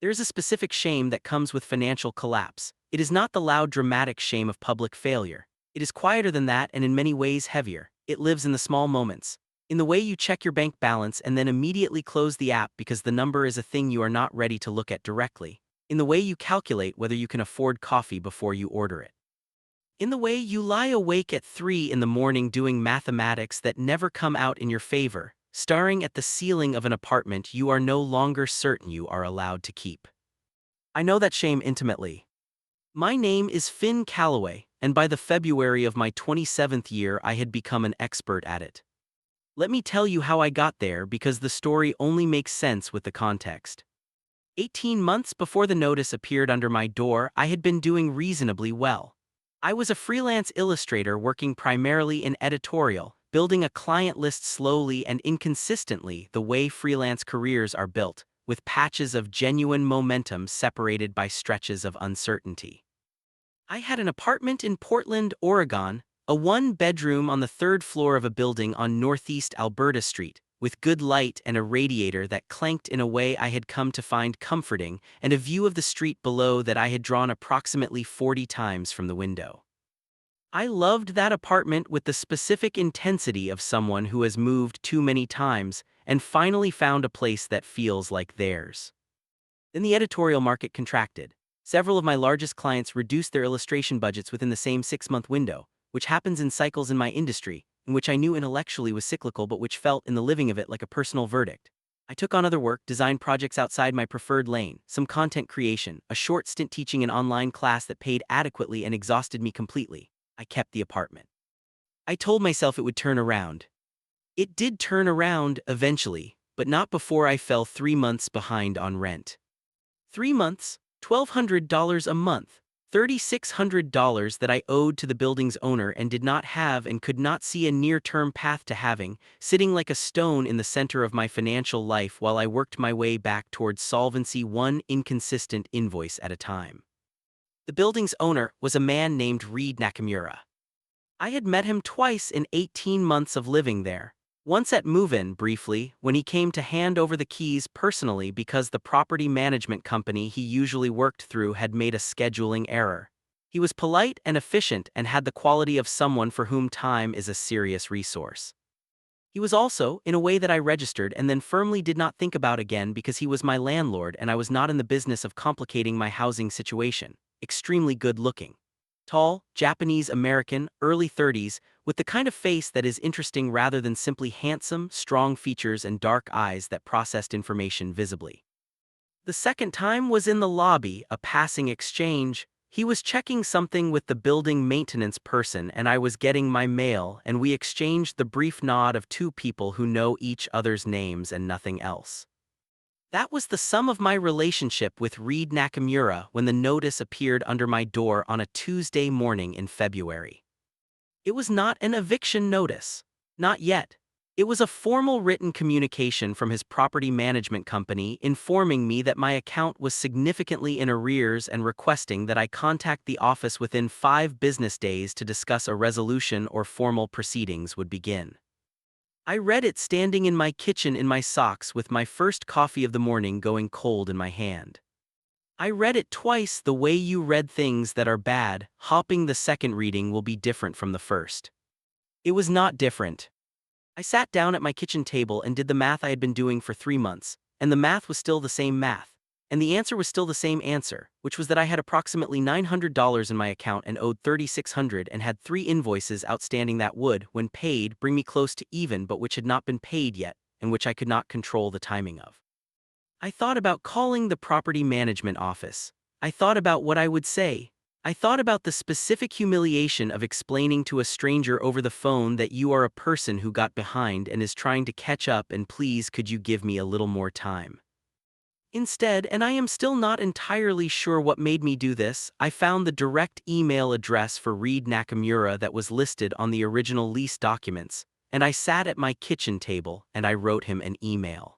There is a specific shame that comes with financial collapse. It is not the loud, dramatic shame of public failure. It is quieter than that and in many ways heavier. It lives in the small moments. In the way you check your bank balance and then immediately close the app because the number is a thing you are not ready to look at directly. In the way you calculate whether you can afford coffee before you order it. In the way you lie awake at 3 in the morning doing mathematics that never come out in your favor, staring at the ceiling of an apartment you are no longer certain you are allowed to keep. I know that shame intimately. My name is Finn Calloway, and by the February of my 27th year I had become an expert at it. Let me tell you how I got there because the story only makes sense with the context. 18 months before the notice appeared under my door, I had been doing reasonably well. I was a freelance illustrator working primarily in editorial, building a client list slowly and inconsistently the way freelance careers are built, with patches of genuine momentum separated by stretches of uncertainty. I had an apartment in Portland, Oregon, a one-bedroom on the third floor of a building on Northeast Alberta Street, with good light and a radiator that clanked in a way I had come to find comforting, and a view of the street below that I had drawn approximately 40 times from the window. I loved that apartment with the specific intensity of someone who has moved too many times and finally found a place that feels like theirs. Then the editorial market contracted. Several of my largest clients reduced their illustration budgets within the same 6-month window, which happens in cycles in my industry, in which I knew intellectually was cyclical but which felt in the living of it like a personal verdict. I took on other work, designed projects outside my preferred lane, some content creation, a short stint teaching an online class that paid adequately and exhausted me completely. I kept the apartment. I told myself it would turn around. It did turn around eventually, but not before I fell 3 months behind on rent. 3 months, $1,200 a month, $3,600 that I owed to the building's owner and did not have and could not see a near-term path to having, sitting like a stone in the center of my financial life while I worked my way back towards solvency, one inconsistent invoice at a time. The building's owner was a man named Reed Nakamura. I had met him twice in 18 months of living there. Once at move-in briefly, when he came to hand over the keys personally because the property management company he usually worked through had made a scheduling error. He was polite and efficient and had the quality of someone for whom time is a serious resource. He was also, in a way that I registered and then firmly did not think about again because he was my landlord and I was not in the business of complicating my housing situation, extremely good-looking. Tall, Japanese-American, early 30s, with the kind of face that is interesting rather than simply handsome, strong features and dark eyes that processed information visibly. The second time was in the lobby, a passing exchange. He was checking something with the building maintenance person and I was getting my mail and we exchanged the brief nod of two people who know each other's names and nothing else. That was the sum of my relationship with Reed Nakamura when the notice appeared under my door on a Tuesday morning in February. It was not an eviction notice. Not yet. It was a formal written communication from his property management company informing me that my account was significantly in arrears and requesting that I contact the office within 5 business days to discuss a resolution or formal proceedings would begin. I read it standing in my kitchen in my socks with my first coffee of the morning going cold in my hand. I read it twice the way you read things that are bad, hoping the second reading will be different from the first. It was not different. I sat down at my kitchen table and did the math I had been doing for 3 months, and the math was still the same math. And the answer was still the same answer, which was that I had approximately $900 in my account and owed $3,600 and had 3 invoices outstanding that would, when paid, bring me close to even but which had not been paid yet, and which I could not control the timing of. I thought about calling the property management office. I thought about what I would say. I thought about the specific humiliation of explaining to a stranger over the phone that you are a person who got behind and is trying to catch up and please could you give me a little more time. Instead, and I am still not entirely sure what made me do this, I found the direct email address for Reed Nakamura that was listed on the original lease documents, and I sat at my kitchen table and I wrote him an email.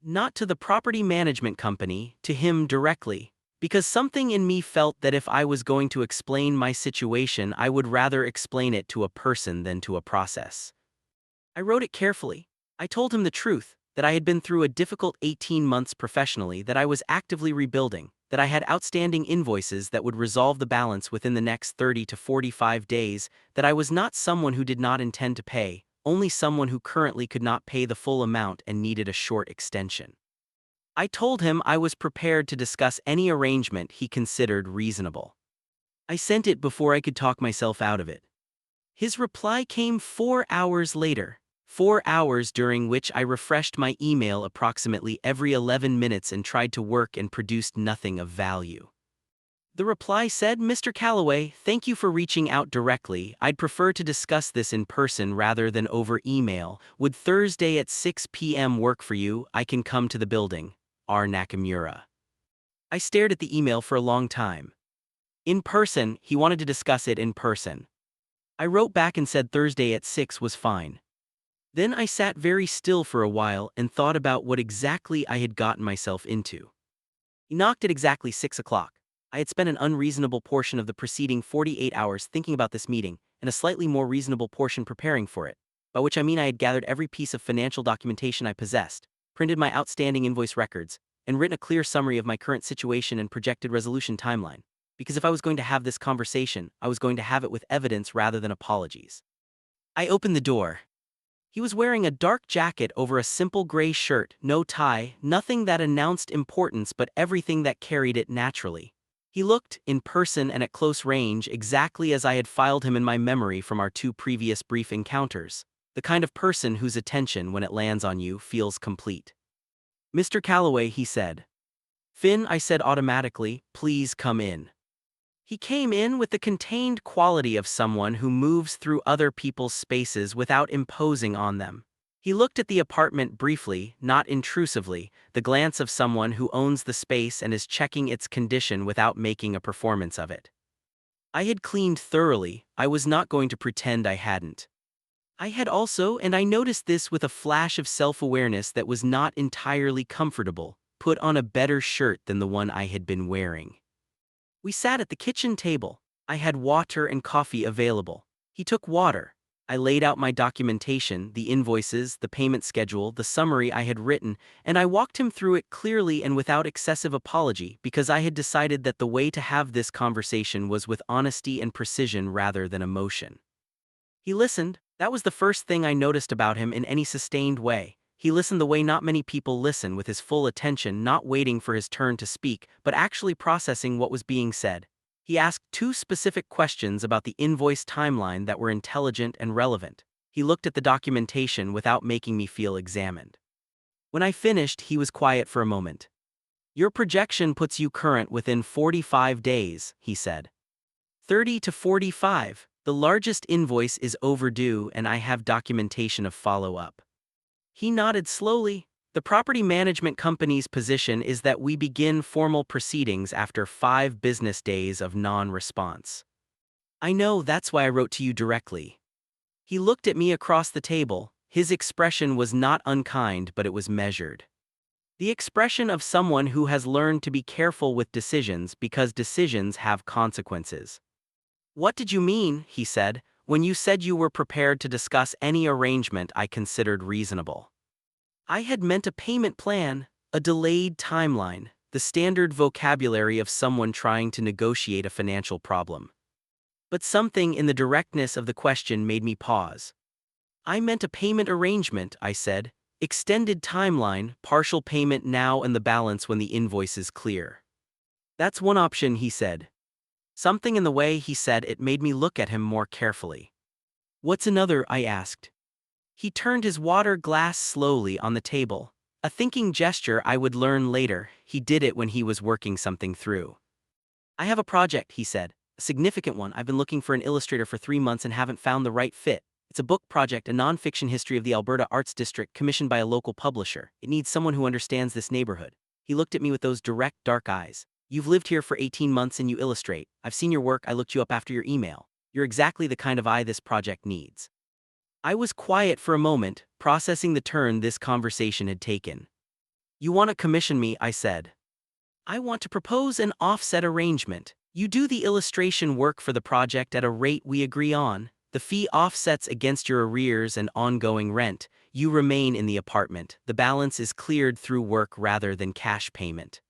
Not to the property management company, to him directly, because something in me felt that if I was going to explain my situation, I would rather explain it to a person than to a process. I wrote it carefully. I told him the truth, that I had been through a difficult 18 months professionally, that I was actively rebuilding, that I had outstanding invoices that would resolve the balance within the next 30 to 45 days, that I was not someone who did not intend to pay, only someone who currently could not pay the full amount and needed a short extension. I told him I was prepared to discuss any arrangement he considered reasonable. I sent it before I could talk myself out of it. His reply came 4 hours later, 4 hours during which I refreshed my email approximately every 11 minutes and tried to work and produced nothing of value. The reply said, "Mr. Calloway, thank you for reaching out directly. I'd prefer to discuss this in person rather than over email. Would Thursday at 6 p.m. work for you? I can come to the building. R. Nakamura." I stared at the email for a long time. In person, he wanted to discuss it in person. I wrote back and said Thursday at 6 was fine. Then I sat very still for a while and thought about what exactly I had gotten myself into. He knocked at exactly 6 o'clock. I had spent an unreasonable portion of the preceding 48 hours thinking about this meeting, and a slightly more reasonable portion preparing for it, by which I mean I had gathered every piece of financial documentation I possessed, printed my outstanding invoice records, and written a clear summary of my current situation and projected resolution timeline. Because if I was going to have this conversation, I was going to have it with evidence rather than apologies. I opened the door. He was wearing a dark jacket over a simple gray shirt, no tie, nothing that announced importance but everything that carried it naturally. He looked, in person and at close range, exactly as I had filed him in my memory from our 2 previous brief encounters, the kind of person whose attention, when it lands on you, feels complete. "Mr. Calloway," he said. "Finn," I said automatically, "please come in." He came in with the contained quality of someone who moves through other people's spaces without imposing on them. He looked at the apartment briefly, not intrusively, the glance of someone who owns the space and is checking its condition without making a performance of it. I had cleaned thoroughly. I was not going to pretend I hadn't. I had also, and I noticed this with a flash of self-awareness that was not entirely comfortable, put on a better shirt than the one I had been wearing. We sat at the kitchen table. I had water and coffee available. He took water. I laid out my documentation, the invoices, the payment schedule, the summary I had written, and I walked him through it clearly and without excessive apology, because I had decided that the way to have this conversation was with honesty and precision rather than emotion. He listened. That was the first thing I noticed about him in any sustained way. He listened the way not many people listen, with his full attention, not waiting for his turn to speak, but actually processing what was being said. He asked 2 specific questions about the invoice timeline that were intelligent and relevant. He looked at the documentation without making me feel examined. When I finished, he was quiet for a moment. "Your projection puts you current within 45 days, he said. 30 to 45. The largest invoice is overdue and I have documentation of follow-up." He nodded slowly. "The property management company's position is that we begin formal proceedings after 5 business days of non-response." "I know, that's why I wrote to you directly." He looked at me across the table. His expression was not unkind, but it was measured. The expression of someone who has learned to be careful with decisions because decisions have consequences. "What did you mean," he said, "when you said you were prepared to discuss any arrangement I considered reasonable?" I had meant a payment plan, a delayed timeline, the standard vocabulary of someone trying to negotiate a financial problem. But something in the directness of the question made me pause. "I meant a payment arrangement," I said. "Extended timeline, partial payment now and the balance when the invoice is clear." "That's one option," he said. Something in the way he said it made me look at him more carefully. "What's another?" I asked. He turned his water glass slowly on the table. A thinking gesture I would learn later. He did it when he was working something through. "I have a project," he said. "A significant one. I've been looking for an illustrator for 3 months and haven't found the right fit. It's a book project, a non-fiction history of the Alberta Arts District commissioned by a local publisher. It needs someone who understands this neighborhood." He looked at me with those direct, dark eyes. "You've lived here for 18 months and you illustrate. I've seen your work. I looked you up after your email. You're exactly the kind of eye this project needs." I was quiet for a moment, processing the turn this conversation had taken. "You want to commission me," I said. "I want to propose an offset arrangement. You do the illustration work for the project at a rate we agree on. The fee offsets against your arrears and ongoing rent. You remain in the apartment. The balance is cleared through work rather than cash payment.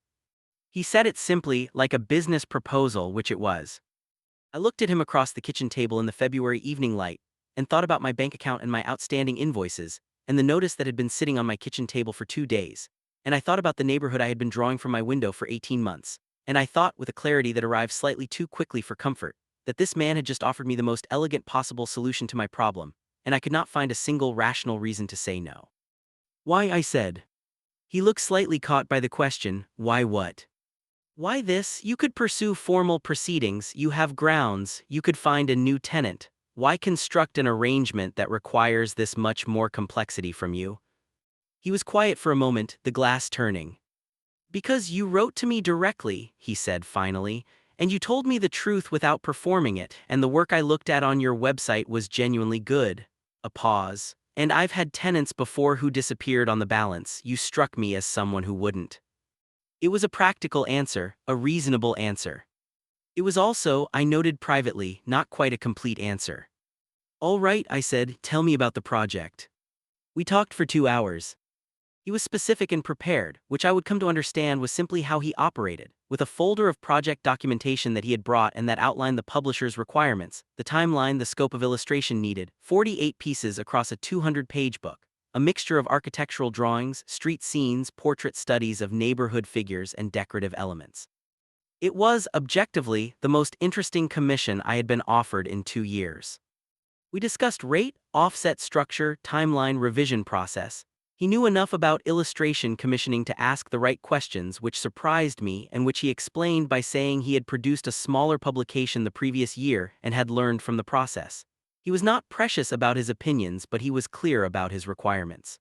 He said it simply, like a business proposal, which it was. I looked at him across the kitchen table in the February evening light and thought about my bank account and my outstanding invoices and the notice that had been sitting on my kitchen table for 2 days. And I thought about the neighborhood I had been drawing from my window for 18 months. And I thought, with a clarity that arrived slightly too quickly for comfort, that this man had just offered me the most elegant possible solution to my problem, and I could not find a single rational reason to say no. Why, I said. He looked slightly caught by the question, why what? Why this? You could pursue formal proceedings, you have grounds, you could find a new tenant. Why construct an arrangement that requires this much more complexity from you? He was quiet for a moment, the glass turning. Because you wrote to me directly, he said finally, and you told me the truth without performing it, and the work I looked at on your website was genuinely good. A pause. And I've had tenants before who disappeared on the balance. You struck me as someone who wouldn't. It was a practical answer, a reasonable answer. It was also, I noted privately, not quite a complete answer. All right, I said, tell me about the project. We talked for 2 hours. He was specific and prepared, which I would come to understand was simply how he operated, with a folder of project documentation that he had brought and that outlined the publisher's requirements, the timeline, the scope of illustration needed, 48 pieces across a 200-page book, a mixture of architectural drawings, street scenes, portrait studies of neighborhood figures, and decorative elements. It was, objectively, the most interesting commission I had been offered in 2 years. We discussed rate, offset structure, timeline, revision process. He knew enough about illustration commissioning to ask the right questions, which surprised me and which he explained by saying he had produced a smaller publication the previous year and had learned from the process. He was not precious about his opinions, but he was clear about his requirements.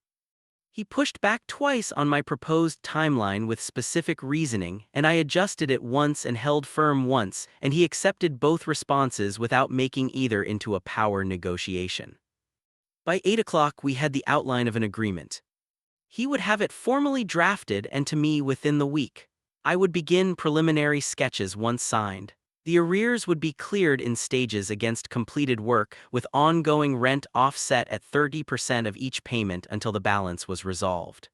He pushed back twice on my proposed timeline with specific reasoning, and I adjusted it once and held firm once, and he accepted both responses without making either into a power negotiation. By 8 o'clock we had the outline of an agreement. He would have it formally drafted and to me within the week. I would begin preliminary sketches once signed. The arrears would be cleared in stages against completed work, with ongoing rent offset at 30% of each payment until the balance was resolved.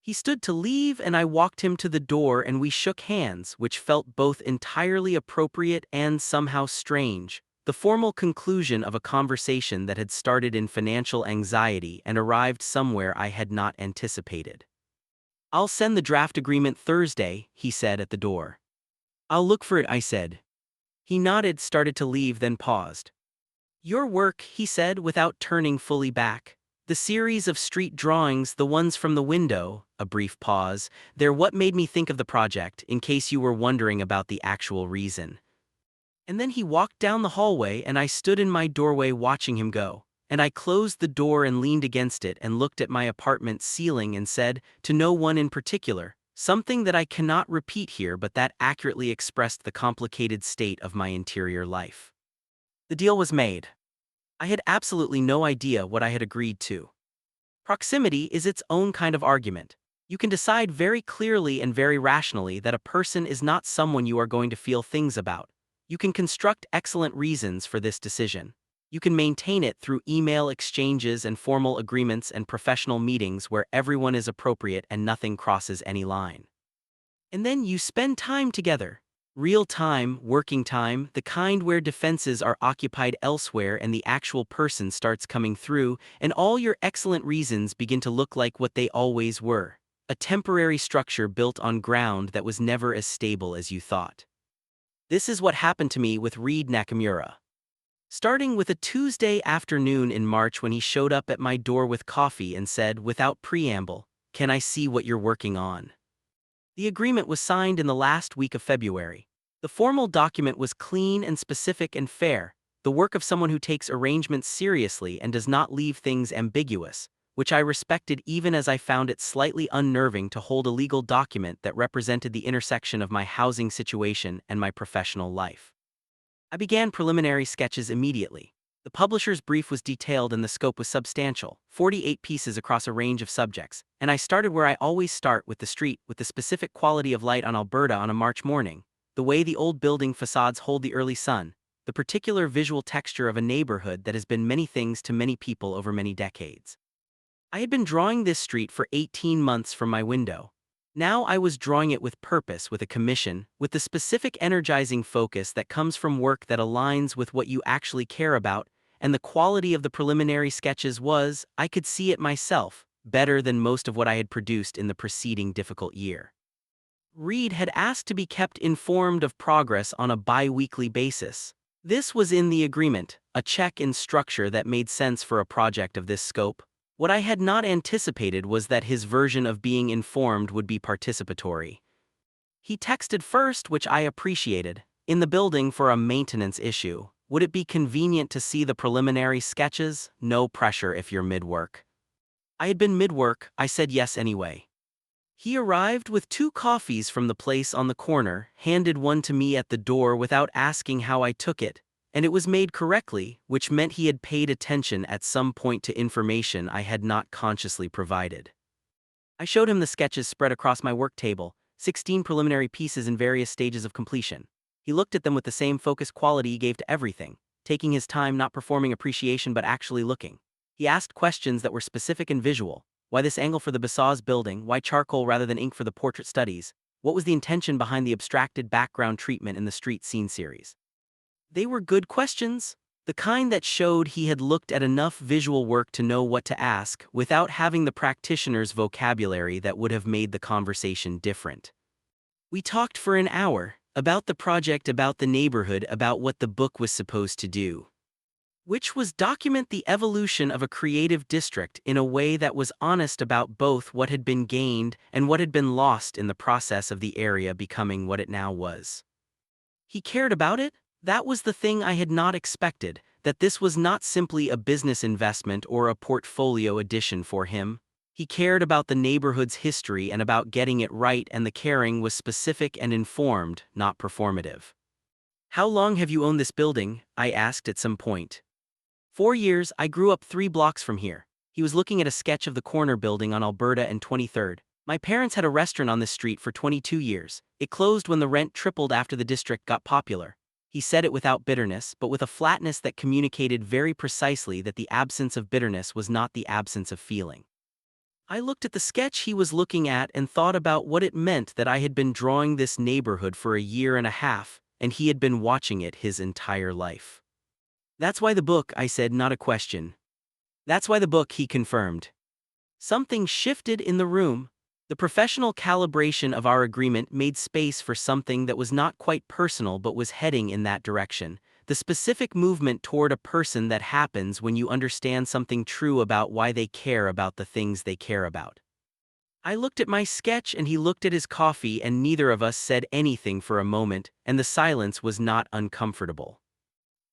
He stood to leave and I walked him to the door and we shook hands, which felt both entirely appropriate and somehow strange. The formal conclusion of a conversation that had started in financial anxiety and arrived somewhere I had not anticipated. I'll send the draft agreement Thursday, he said at the door. I'll look for it, I said. He nodded, started to leave, then paused. Your work, he said without turning fully back. The series of street drawings, the ones from the window, a brief pause, they're what made me think of the project, in case you were wondering about the actual reason. And then he walked down the hallway and I stood in my doorway watching him go, and I closed the door and leaned against it and looked at my apartment ceiling and said, to no one in particular, something that I cannot repeat here but that accurately expressed the complicated state of my interior life. The deal was made. I had absolutely no idea what I had agreed to. Proximity is its own kind of argument. You can decide very clearly and very rationally that a person is not someone you are going to feel things about. You can construct excellent reasons for this decision. You can maintain it through email exchanges and formal agreements and professional meetings where everyone is appropriate and nothing crosses any line. And then you spend time together. Real time, working time, the kind where defenses are occupied elsewhere and the actual person starts coming through, and all your excellent reasons begin to look like what they always were. A temporary structure built on ground that was never as stable as you thought. This is what happened to me with Reed Nakamura. Starting with a Tuesday afternoon in March when he showed up at my door with coffee and said, without preamble, "Can I see what you're working on?" The agreement was signed in the last week of February. The formal document was clean and specific and fair, the work of someone who takes arrangements seriously and does not leave things ambiguous, which I respected even as I found it slightly unnerving to hold a legal document that represented the intersection of my housing situation and my professional life. I began preliminary sketches immediately. The publisher's brief was detailed and the scope was substantial, 48 pieces across a range of subjects, and I started where I always start, with the street, with the specific quality of light on Alberta on a March morning, the way the old building facades hold the early sun, the particular visual texture of a neighborhood that has been many things to many people over many decades. I had been drawing this street for 18 months from my window. Now I was drawing it with purpose, with a commission, with the specific energizing focus that comes from work that aligns with what you actually care about, and the quality of the preliminary sketches was, I could see it myself, better than most of what I had produced in the preceding difficult year. Reed had asked to be kept informed of progress on a bi-weekly basis. This was in the agreement, a check in structure that made sense for a project of this scope. What I had not anticipated was that his version of being informed would be participatory. He texted first, which I appreciated. In the building for a maintenance issue. Would it be convenient to see the preliminary sketches? No pressure if you're mid-work. I had been mid-work, I said yes anyway. He arrived with 2 coffees from the place on the corner, handed one to me at the door without asking how I took it, and it was made correctly, which meant he had paid attention at some point to information I had not consciously provided. I showed him the sketches spread across my work table, 16 preliminary pieces in various stages of completion. He looked at them with the same focused quality he gave to everything, taking his time, not performing appreciation but actually looking. He asked questions that were specific and visual. Why this angle for the Bassaz building? Why charcoal rather than ink for the portrait studies? What was the intention behind the abstracted background treatment in the street scene series? They were good questions, the kind that showed he had looked at enough visual work to know what to ask without having the practitioner's vocabulary that would have made the conversation different. We talked for an hour, about the project, about the neighborhood, about what the book was supposed to do, which was document the evolution of a creative district in a way that was honest about both what had been gained and what had been lost in the process of the area becoming what it now was. He cared about it? That was the thing I had not expected, that this was not simply a business investment or a portfolio addition for him. He cared about the neighborhood's history and about getting it right, and the caring was specific and informed, not performative. How long have you owned this building? I asked at some point. 4 years, I grew up 3 blocks from here. He was looking at a sketch of the corner building on Alberta and 23rd. My parents had a restaurant on this street for 22 years. It closed when the rent tripled after the district got popular. He said it without bitterness, but with a flatness that communicated very precisely that the absence of bitterness was not the absence of feeling. I looked at the sketch he was looking at and thought about what it meant that I had been drawing this neighborhood for a year and a half, and he had been watching it his entire life. That's why the book, I said, not a question. That's why the book, he confirmed. Something shifted in the room. The professional calibration of our agreement made space for something that was not quite personal but was heading in that direction. The specific movement toward a person that happens when you understand something true about why they care about the things they care about. I looked at my sketch and he looked at his coffee, and neither of us said anything for a moment, and the silence was not uncomfortable.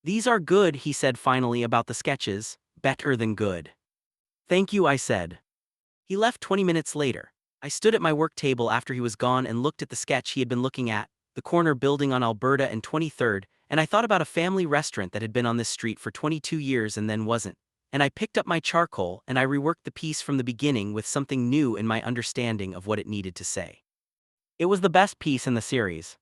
These are good, he said finally about the sketches, better than good. Thank you, I said. He left 20 minutes later. I stood at my work table after he was gone and looked at the sketch he had been looking at, the corner building on Alberta and 23rd, and I thought about a family restaurant that had been on this street for 22 years and then wasn't. And I picked up my charcoal and I reworked the piece from the beginning with something new in my understanding of what it needed to say. It was the best piece in the series.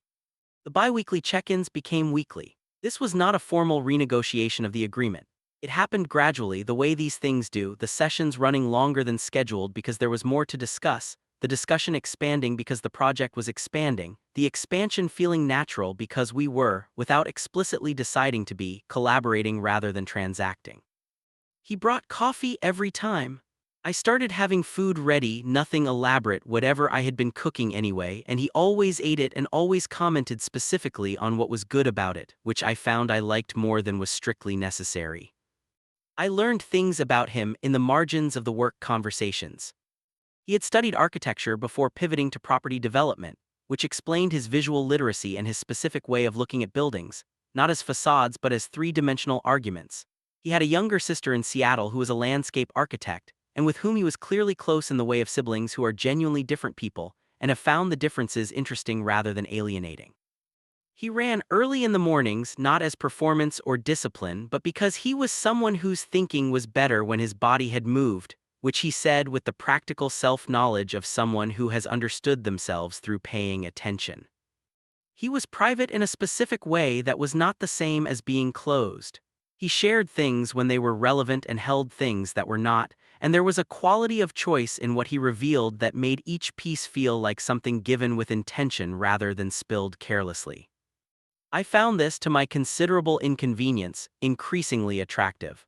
The bi-weekly check-ins became weekly. This was not a formal renegotiation of the agreement. It happened gradually, the way these things do, the sessions running longer than scheduled because there was more to discuss, the discussion expanding because the project was expanding, the expansion feeling natural because we were, without explicitly deciding to be, collaborating rather than transacting. He brought coffee every time. I started having food ready, nothing elaborate, whatever I had been cooking anyway, and he always ate it and always commented specifically on what was good about it, which I found I liked more than was strictly necessary. I learned things about him in the margins of the work conversations. He had studied architecture before pivoting to property development, which explained his visual literacy and his specific way of looking at buildings, not as facades but as three-dimensional arguments. He had a younger sister in Seattle who was a landscape architect, and with whom he was clearly close in the way of siblings who are genuinely different people, and have found the differences interesting rather than alienating. He ran early in the mornings not as performance or discipline but because he was someone whose thinking was better when his body had moved, which he said with the practical self-knowledge of someone who has understood themselves through paying attention. He was private in a specific way that was not the same as being closed. He shared things when they were relevant and held things that were not, and there was a quality of choice in what he revealed that made each piece feel like something given with intention rather than spilled carelessly. I found this, to my considerable inconvenience, increasingly attractive.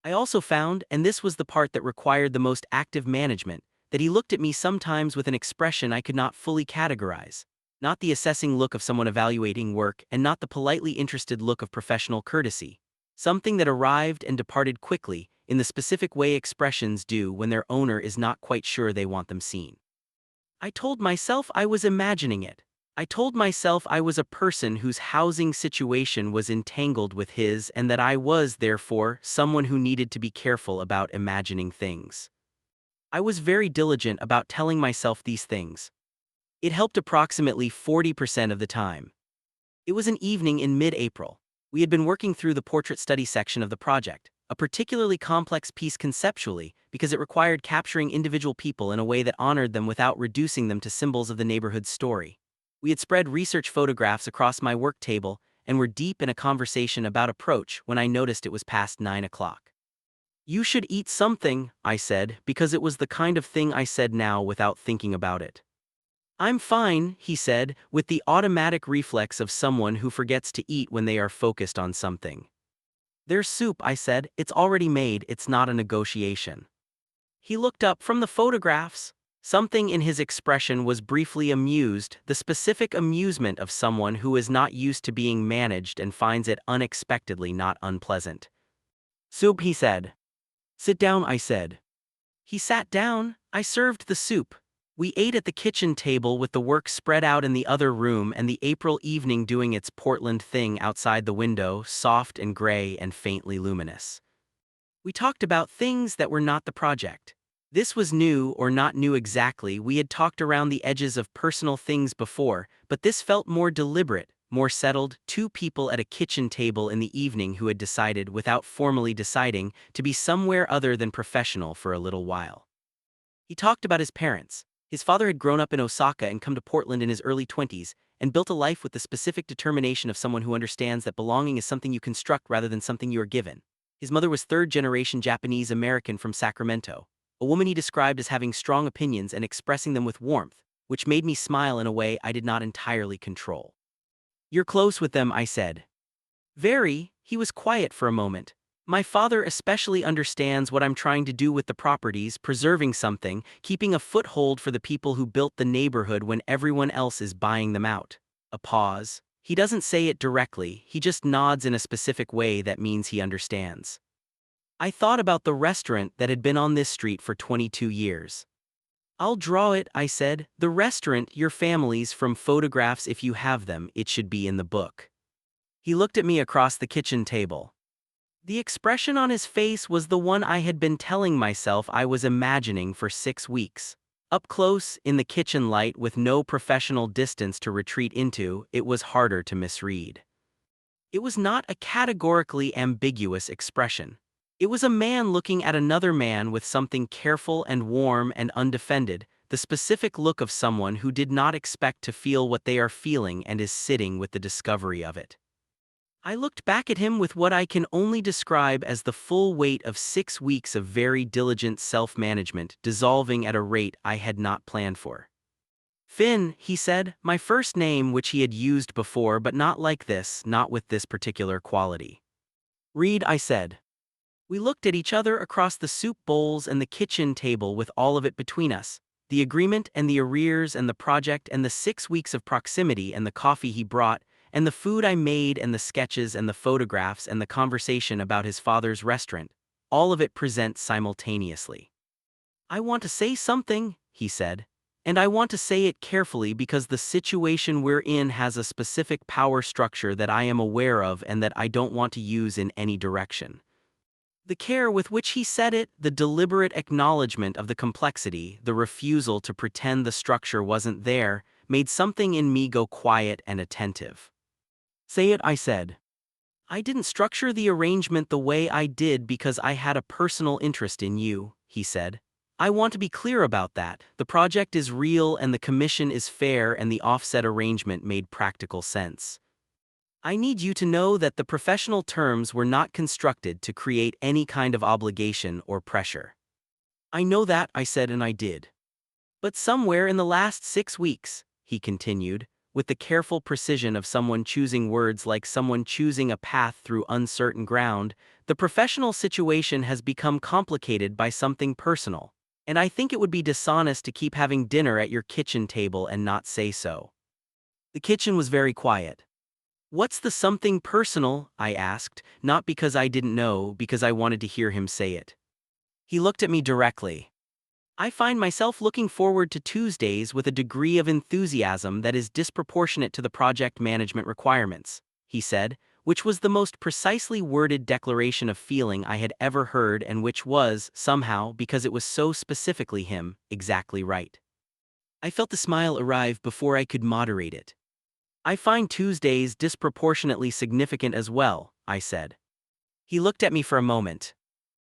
I also found, and this was the part that required the most active management, that he looked at me sometimes with an expression I could not fully categorize. Not the assessing look of someone evaluating work, and not the politely interested look of professional courtesy. Something that arrived and departed quickly, in the specific way expressions do when their owner is not quite sure they want them seen. I told myself I was imagining it. I told myself I was a person whose housing situation was entangled with his, and that I was, therefore, someone who needed to be careful about imagining things. I was very diligent about telling myself these things. It helped approximately 40% of the time. It was an evening in mid-April. We had been working through the portrait study section of the project, a particularly complex piece conceptually because it required capturing individual people in a way that honored them without reducing them to symbols of the neighborhood's story. We had spread research photographs across my work table and were deep in a conversation about approach when I noticed it was past 9 o'clock. "You should eat something," I said, because it was the kind of thing I said now without thinking about it. "I'm fine," he said, with the automatic reflex of someone who forgets to eat when they are focused on something. "There's soup," I said. "It's already made, it's not a negotiation." He looked up from the photographs. Something in his expression was briefly amused, the specific amusement of someone who is not used to being managed and finds it unexpectedly not unpleasant. "Soup," he said. "Sit down," I said. He sat down. I served the soup. We ate at the kitchen table with the work spread out in the other room and the April evening doing its Portland thing outside the window, soft and gray and faintly luminous. We talked about things that were not the project. This was new, or not new exactly. We had talked around the edges of personal things before, but this felt more deliberate, more settled. Two people at a kitchen table in the evening who had decided, without formally deciding, to be somewhere other than professional for a little while. He talked about his parents. His father had grown up in Osaka and come to Portland in his early 20s, and built a life with the specific determination of someone who understands that belonging is something you construct rather than something you are given. His mother was third-generation Japanese American from Sacramento, a woman he described as having strong opinions and expressing them with warmth, which made me smile in a way I did not entirely control. "You're close with them," I said. "Very." He was quiet for a moment. "My father especially understands what I'm trying to do with the properties, preserving something, keeping a foothold for the people who built the neighborhood when everyone else is buying them out." A pause. He doesn't say it directly, he just nods in a specific way that means he understands. I thought about the restaurant that had been on this street for 22 years. "I'll draw it," I said. "The restaurant, your family's, from photographs if you have them, it should be in the book." He looked at me across the kitchen table. The expression on his face was the one I had been telling myself I was imagining for 6 weeks. Up close, in the kitchen light with no professional distance to retreat into, it was harder to misread. It was not a categorically ambiguous expression. It was a man looking at another man with something careful and warm and undefended, the specific look of someone who did not expect to feel what they are feeling and is sitting with the discovery of it. I looked back at him with what I can only describe as the full weight of 6 weeks of very diligent self-management dissolving at a rate I had not planned for. "Finn," he said, my first name, which he had used before but not like this, not with this particular quality. "Read," I said. We looked at each other across the soup bowls and the kitchen table with all of it between us, the agreement and the arrears and the project and the 6 weeks of proximity and the coffee he brought, and the food I made and the sketches and the photographs and the conversation about his father's restaurant, all of it present simultaneously. "I want to say something," he said, "and I want to say it carefully because the situation we're in has a specific power structure that I am aware of and that I don't want to use in any direction." The care with which he said it, the deliberate acknowledgement of the complexity, the refusal to pretend the structure wasn't there, made something in me go quiet and attentive. "Say it," I said. "I didn't structure the arrangement the way I did because I had a personal interest in you," he said. "I want to be clear about that. The project is real and the commission is fair and the offset arrangement made practical sense. I need you to know that the professional terms were not constructed to create any kind of obligation or pressure." I know that, I said, and I did. But somewhere in the last 6 weeks, he continued, with the careful precision of someone choosing words like someone choosing a path through uncertain ground, the professional situation has become complicated by something personal. And I think it would be dishonest to keep having dinner at your kitchen table and not say so. The kitchen was very quiet. What's the something personal? I asked, not because I didn't know, because I wanted to hear him say it. He looked at me directly. I find myself looking forward to Tuesdays with a degree of enthusiasm that is disproportionate to the project management requirements, he said, which was the most precisely worded declaration of feeling I had ever heard, and which was, somehow, because it was so specifically him, exactly right. I felt the smile arrive before I could moderate it. I find Tuesdays disproportionately significant as well, I said. He looked at me for a moment.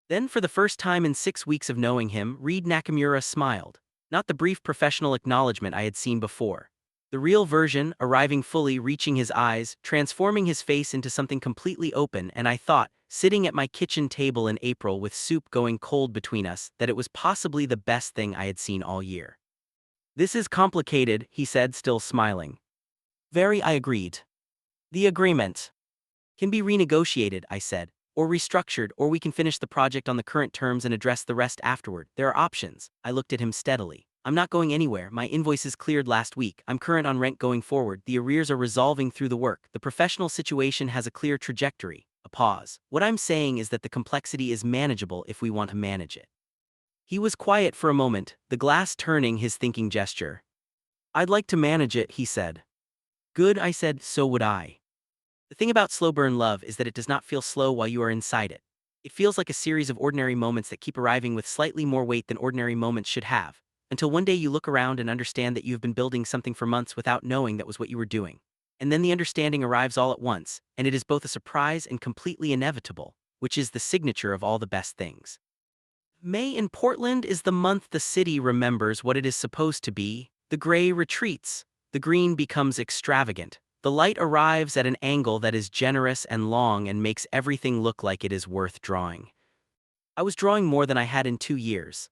Then, for the first time in 6 weeks of knowing him, Reed Nakamura smiled. Not the brief professional acknowledgement I had seen before. The real version, arriving fully, reaching his eyes, transforming his face into something completely open, and I thought, sitting at my kitchen table in April with soup going cold between us, that it was possibly the best thing I had seen all year. This is complicated, he said, still smiling. Very, I agreed. The agreement can be renegotiated, I said, or restructured, or we can finish the project on the current terms and address the rest afterward. There are options. I looked at him steadily. I'm not going anywhere. My invoices cleared last week. I'm current on rent going forward. The arrears are resolving through the work. The professional situation has a clear trajectory. A pause. What I'm saying is that the complexity is manageable if we want to manage it. He was quiet for a moment, the glass turning his thinking gesture. I'd like to manage it, he said. Good, I said, so would I. The thing about slow burn love is that it does not feel slow while you are inside it. It feels like a series of ordinary moments that keep arriving with slightly more weight than ordinary moments should have, until one day you look around and understand that you have been building something for months without knowing that was what you were doing. And then the understanding arrives all at once, and it is both a surprise and completely inevitable, which is the signature of all the best things. May in Portland is the month the city remembers what it is supposed to be. The gray retreats. The green becomes extravagant. The light arrives at an angle that is generous and long and makes everything look like it is worth drawing. I was drawing more than I had in 2 years.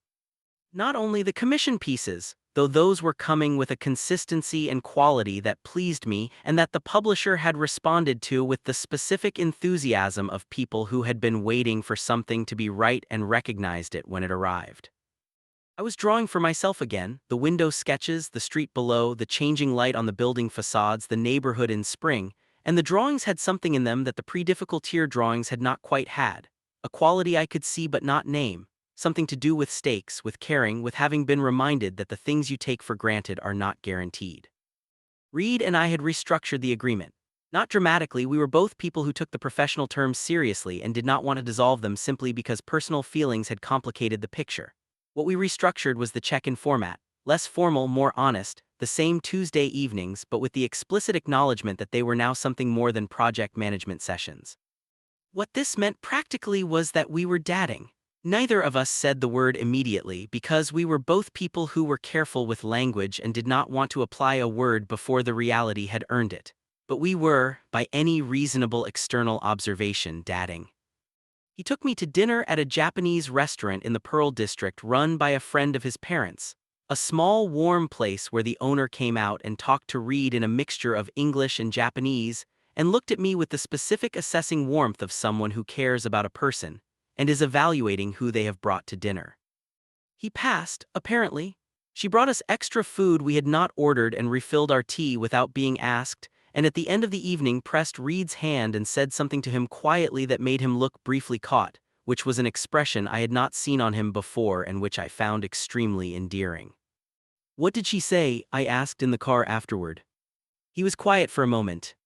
Not only the commission pieces, though those were coming with a consistency and quality that pleased me and that the publisher had responded to with the specific enthusiasm of people who had been waiting for something to be right and recognized it when it arrived. I was drawing for myself again, the window sketches, the street below, the changing light on the building facades, the neighborhood in spring, and the drawings had something in them that the pre-difficult tier drawings had not quite had, a quality I could see but not name, something to do with stakes, with caring, with having been reminded that the things you take for granted are not guaranteed. Reed and I had restructured the agreement. Not dramatically, we were both people who took the professional terms seriously and did not want to dissolve them simply because personal feelings had complicated the picture. What we restructured was the check-in format, less formal, more honest, the same Tuesday evenings but with the explicit acknowledgement that they were now something more than project management sessions. What this meant practically was that we were dating. Neither of us said the word immediately because we were both people who were careful with language and did not want to apply a word before the reality had earned it. But we were, by any reasonable external observation, dating. He took me to dinner at a Japanese restaurant in the Pearl District run by a friend of his parents, a small warm place where the owner came out and talked to Reed in a mixture of English and Japanese, and looked at me with the specific assessing warmth of someone who cares about a person, and is evaluating who they have brought to dinner. He passed, apparently. She brought us extra food we had not ordered and refilled our tea without being asked, and at the end of the evening pressed Reed's hand and said something to him quietly that made him look briefly caught, which was an expression I had not seen on him before and which I found extremely endearing. What did she say? I asked in the car afterward. He was quiet for a moment.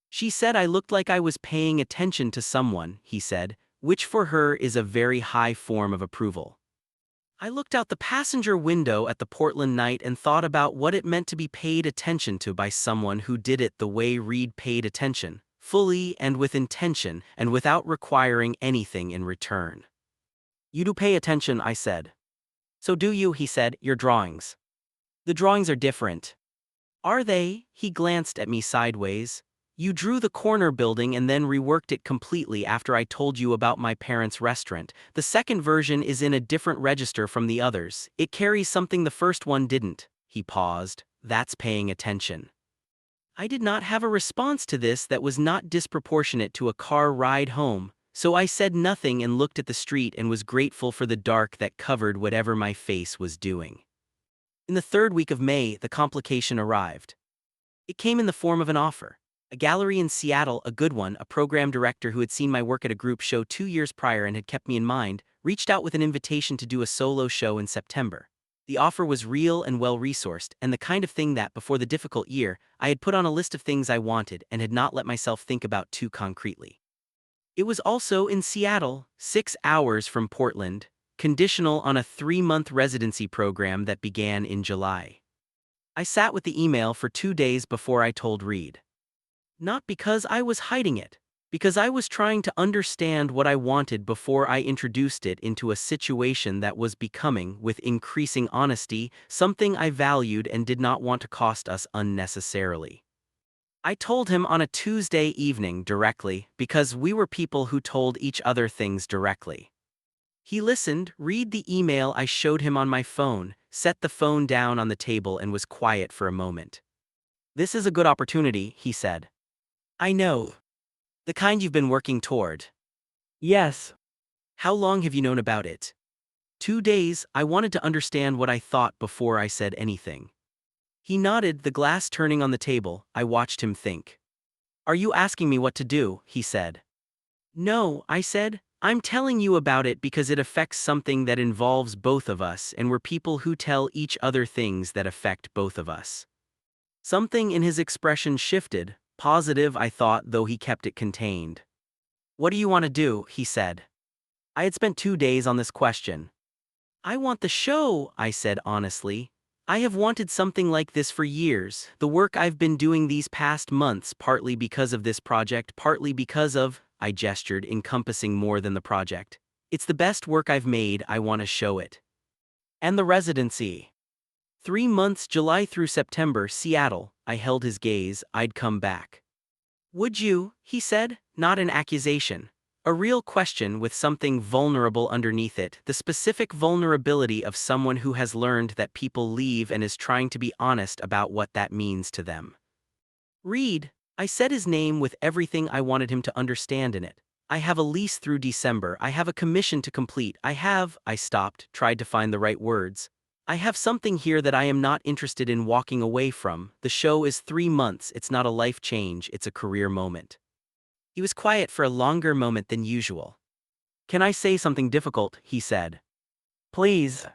She said I looked like I was paying attention to someone, he said, which for her is a very high form of approval. I looked out the passenger window at the Portland night and thought about what it meant to be paid attention to by someone who did it the way Reed paid attention, fully and with intention and without requiring anything in return. You do pay attention, I said. So do you, he said, your drawings. The drawings are different. Are they? He glanced at me sideways. You drew the corner building and then reworked it completely after I told you about my parents' restaurant. The second version is in a different register from the others. It carries something the first one didn't." He paused. "That's paying attention." I did not have a response to this that was not disproportionate to a car ride home, so I said nothing and looked at the street and was grateful for the dark that covered whatever my face was doing. In the third week of May, the complication arrived. It came in the form of an offer. A gallery in Seattle, a good one, a program director who had seen my work at a group show 2 years prior and had kept me in mind, reached out with an invitation to do a solo show in September. The offer was real and well-resourced, and the kind of thing that, before the difficult year, I had put on a list of things I wanted and had not let myself think about too concretely. It was also in Seattle, 6 hours from Portland, conditional on a 3-month residency program that began in July. I sat with the email for 2 days before I told Reed. Not because I was hiding it, because I was trying to understand what I wanted before I introduced it into a situation that was becoming, with increasing honesty, something I valued and did not want to cost us unnecessarily. I told him on a Tuesday evening directly, because we were people who told each other things directly. He listened, read the email I showed him on my phone, set the phone down on the table and was quiet for a moment. "This is a good opportunity," he said. "I know. The kind you've been working toward." "Yes." "How long have you known about it?" 2 days. I wanted to understand what I thought before I said anything. He nodded, the glass turning on the table. I watched him think. "Are you asking me what to do?" he said. "No," I said. "I'm telling you about it because it affects something that involves both of us, and we're people who tell each other things that affect both of us." Something in his expression shifted, positive I thought, though he kept it contained. "What do you want to do?" he said. I had spent 2 days on this question. "I want the show," I said honestly. "I have wanted something like this for years, the work I've been doing these past months, partly because of this project, partly because of," I gestured, encompassing more than the project. "It's the best work I've made, I want to show it." "And the residency?" 3 months, July through September, Seattle. I held his gaze. "I'd come back." "Would you?" he said, not an accusation. A real question with something vulnerable underneath it, the specific vulnerability of someone who has learned that people leave and is trying to be honest about what that means to them. "Reed." I said his name with everything I wanted him to understand in it. "I have a lease through December. I have a commission to complete. I stopped, tried to find the right words. "I have something here that I am not interested in walking away from. The show is 3 months. It's not a life change, it's a career moment." He was quiet for a longer moment than usual. "Can I say something difficult?" he said. "Please."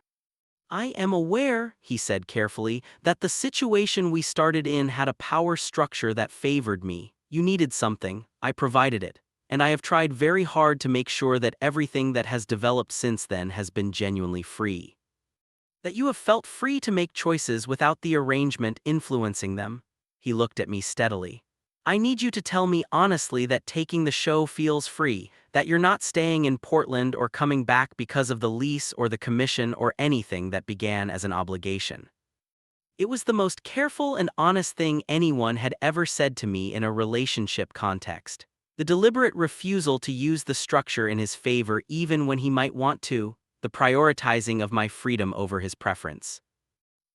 "I am aware," he said carefully, "that the situation we started in had a power structure that favored me. You needed something, I provided it, and I have tried very hard to make sure that everything that has developed since then has been genuinely free. That you have felt free to make choices without the arrangement influencing them." He looked at me steadily. "I need you to tell me honestly that taking the show feels free, that you're not staying in Portland or coming back because of the lease or the commission or anything that began as an obligation." It was the most careful and honest thing anyone had ever said to me in a relationship context. The deliberate refusal to use the structure in his favor even when he might want to, the prioritizing of my freedom over his preference.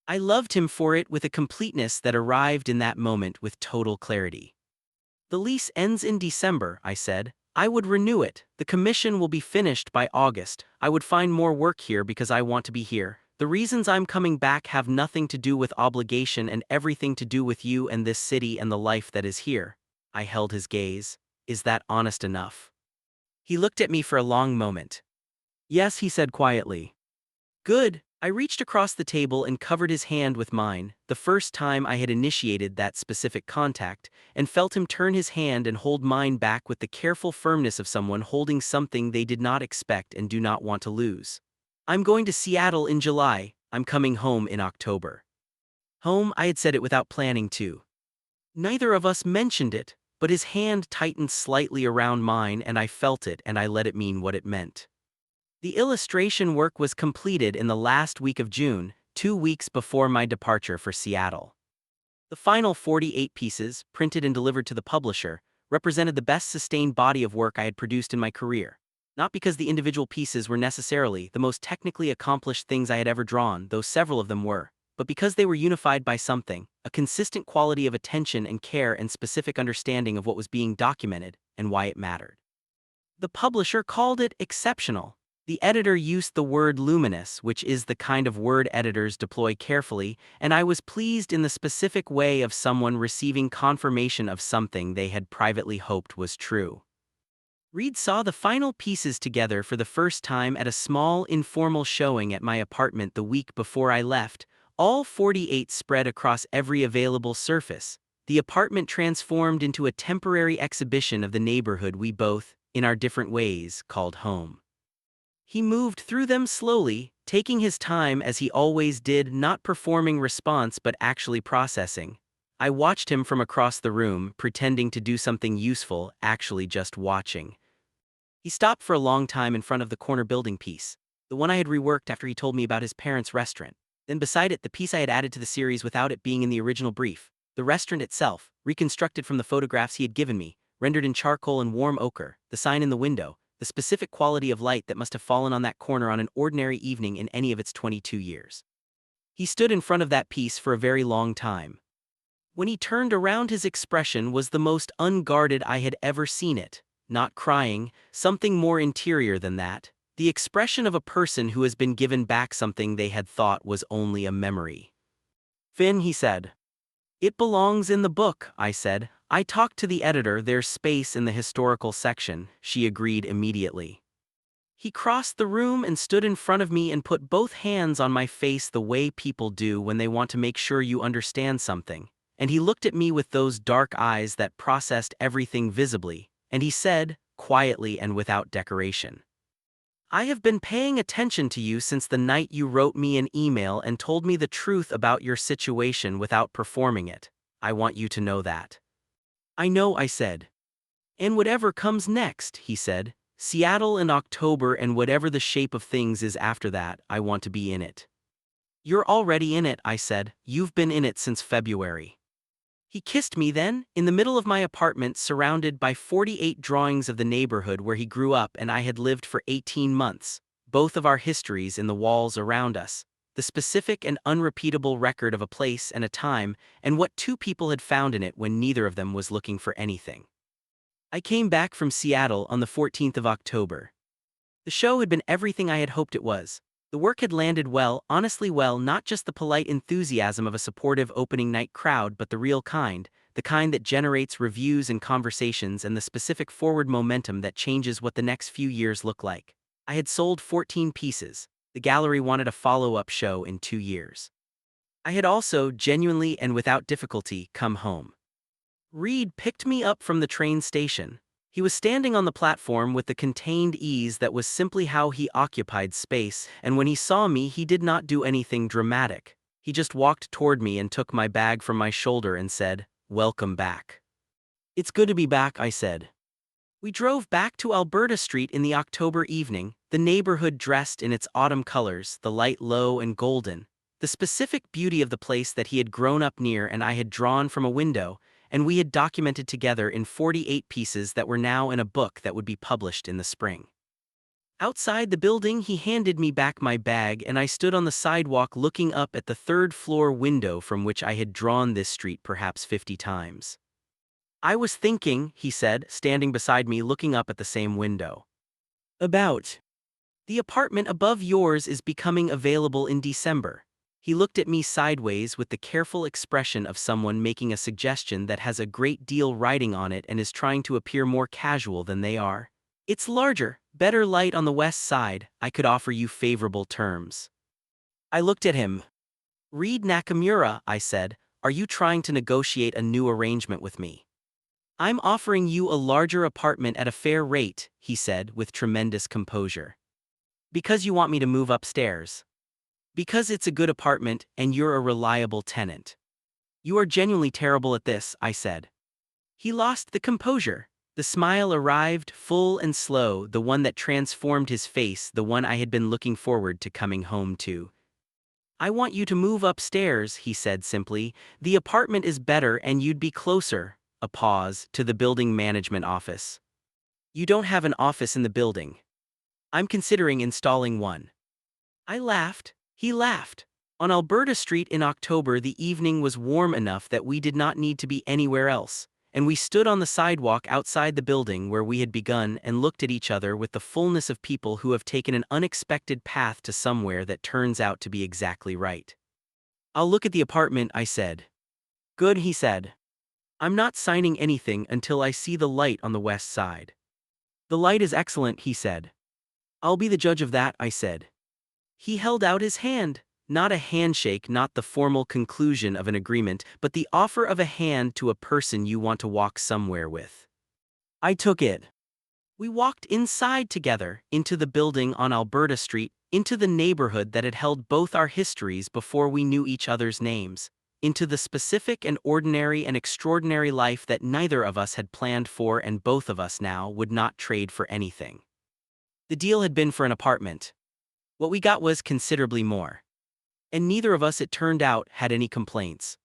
I loved him for it with a completeness that arrived in that moment with total clarity. "The lease ends in December," I said. "I would renew it. The commission will be finished by August. I would find more work here because I want to be here. The reasons I'm coming back have nothing to do with obligation and everything to do with you and this city and the life that is here." I held his gaze. "Is that honest enough?" He looked at me for a long moment. "Yes," he said quietly. "Good." I reached across the table and covered his hand with mine, the first time I had initiated that specific contact, and felt him turn his hand and hold mine back with the careful firmness of someone holding something they did not expect and do not want to lose. "I'm going to Seattle in July. I'm coming home in October." Home, I had said it without planning to. Neither of us mentioned it, but his hand tightened slightly around mine and I felt it and I let it mean what it meant. The illustration work was completed in the last week of June, 2 weeks before my departure for Seattle. The final 48 pieces, printed and delivered to the publisher, represented the best sustained body of work I had produced in my career. Not because the individual pieces were necessarily the most technically accomplished things I had ever drawn, though several of them were, but because they were unified by something, a consistent quality of attention and care and specific understanding of what was being documented and why it mattered. The publisher called it exceptional. The editor used the word luminous, which is the kind of word editors deploy carefully, and I was pleased in the specific way of someone receiving confirmation of something they had privately hoped was true. Reed saw the final pieces together for the first time at a small, informal showing at my apartment the week before I left, all 48 spread across every available surface. The apartment transformed into a temporary exhibition of the neighborhood we both, in our different ways, called home. He moved through them slowly, taking his time as he always did, not performing response but actually processing. I watched him from across the room, pretending to do something useful, actually just watching. He stopped for a long time in front of the corner building piece, the one I had reworked after he told me about his parents' restaurant. Then beside it, the piece I had added to the series without it being in the original brief, the restaurant itself, reconstructed from the photographs he had given me, rendered in charcoal and warm ochre, the sign in the window, the specific quality of light that must have fallen on that corner on an ordinary evening in any of its 22 years. He stood in front of that piece for a very long time. When he turned around, his expression was the most unguarded I had ever seen it. Not crying, something more interior than that. The expression of a person who has been given back something they had thought was only a memory. "Finn," he said. "It belongs in the book," I said. "I talked to the editor, there's space in the historical section," she agreed immediately. He crossed the room and stood in front of me and put both hands on my face the way people do when they want to make sure you understand something. And he looked at me with those dark eyes that processed everything visibly, and he said, quietly and without decoration, "I have been paying attention to you since the night you wrote me an email and told me the truth about your situation without performing it. I want you to know that." "I know," I said. "And whatever comes next," he said, "Seattle in October and whatever the shape of things is after that, I want to be in it." "You're already in it," I said. "You've been in it since February." He kissed me then, in the middle of my apartment, surrounded by 48 drawings of the neighborhood where he grew up and I had lived for 18 months, both of our histories in the walls around us, the specific and unrepeatable record of a place and a time, and what two people had found in it when neither of them was looking for anything. I came back from Seattle on the 14th of October. The show had been everything I had hoped it was. The work had landed well, honestly well, not just the polite enthusiasm of a supportive opening night crowd, but the real kind, the kind that generates reviews and conversations and the specific forward momentum that changes what the next few years look like. I had sold 14 pieces. The gallery wanted a follow-up show in 2 years. I had also, genuinely and without difficulty, come home. Reed picked me up from the train station. He was standing on the platform with the contained ease that was simply how he occupied space, and when he saw me, he did not do anything dramatic. He just walked toward me and took my bag from my shoulder and said, "Welcome back." "It's good to be back," I said. We drove back to Alberta Street in the October evening, the neighborhood dressed in its autumn colors, the light low and golden, the specific beauty of the place that he had grown up near and I had drawn from a window, and we had documented together in 48 pieces that were now in a book that would be published in the spring. Outside the building, he handed me back my bag and I stood on the sidewalk looking up at the third-floor window from which I had drawn this street perhaps 50 times. "I was thinking," he said, standing beside me looking up at the same window, "about the apartment above yours is becoming available in December." He looked at me sideways with the careful expression of someone making a suggestion that has a great deal riding on it and is trying to appear more casual than they are. "It's larger, better light on the west side. I could offer you favorable terms." I looked at him. "Reed Nakamura," I said, "are you trying to negotiate a new arrangement with me?" "I'm offering you a larger apartment at a fair rate," he said with tremendous composure. "Because you want me to move upstairs?" "Because it's a good apartment, and you're a reliable tenant." "You are genuinely terrible at this," I said. He lost the composure. The smile arrived, full and slow, the one that transformed his face, the one I had been looking forward to coming home to. I want you to move upstairs, he said simply. The apartment is better and you'd be closer, a pause, to the building management office. You don't have an office in the building. I'm considering installing one. I laughed. He laughed. On Alberta Street in October, the evening was warm enough that we did not need to be anywhere else, and we stood on the sidewalk outside the building where we had begun and looked at each other with the fullness of people who have taken an unexpected path to somewhere that turns out to be exactly right. I'll look at the apartment, I said. Good, he said. I'm not signing anything until I see the light on the west side. The light is excellent, he said. I'll be the judge of that, I said. He held out his hand. Not a handshake, not the formal conclusion of an agreement, but the offer of a hand to a person you want to walk somewhere with. I took it. We walked inside together, into the building on Alberta Street, into the neighborhood that had held both our histories before we knew each other's names, into the specific and ordinary and extraordinary life that neither of us had planned for and both of us now would not trade for anything. The deal had been for an apartment. What we got was considerably more. And neither of us, it turned out, had any complaints.